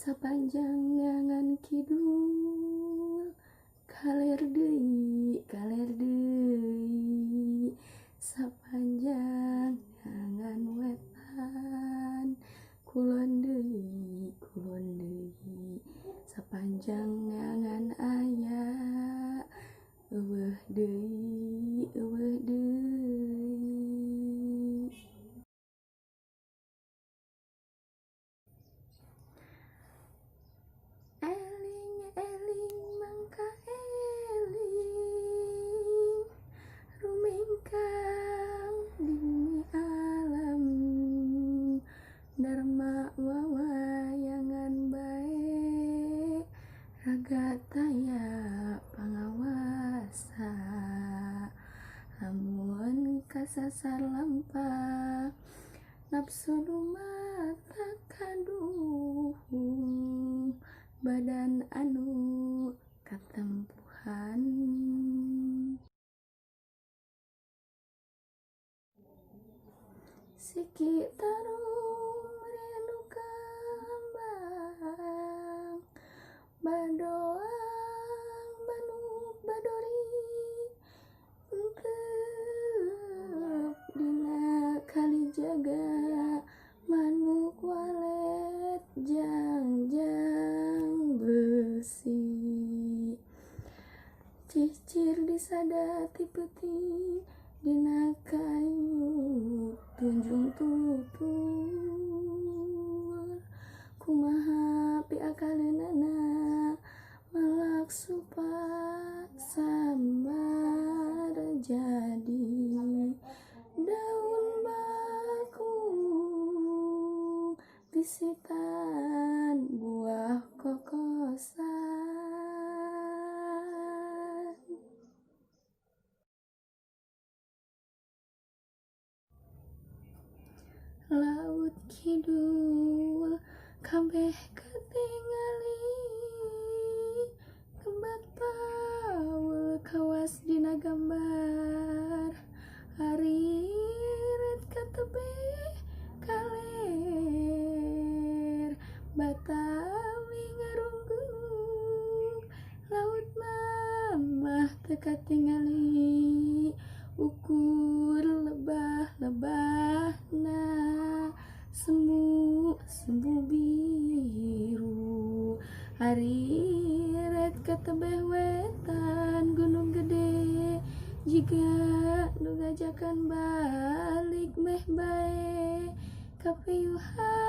Sapanjang ngangan kidul kaler deui sapanjang ngangan wetan kulon deui sapanjang ngangan aya eueuh deui eling mangka eling rumengkang di alam dharma wawayangan bae raga taya pangawasa lamun kasasar lampah nafsu lumata kaduhung badan anu katempuhan siki tarung rindu kembang badoang banuk badori engkep dina kalijaga manuk walet jangjang besi cicir disadati peuting dina kayu tunjung tutur kumaha piakaleunana malak supat sambar jadi daun bakung bisitan buah kokosan laut kidul kabeh katingali kebat paul kawas dina gambar ariret katebeh kaler Batawi ngarunggeuk laut mah teu katingali ukur lebah-lebahna semu biru ariret katebeh wetan gunung gede jiga nu ngajakan balik meh bae kapiyuhan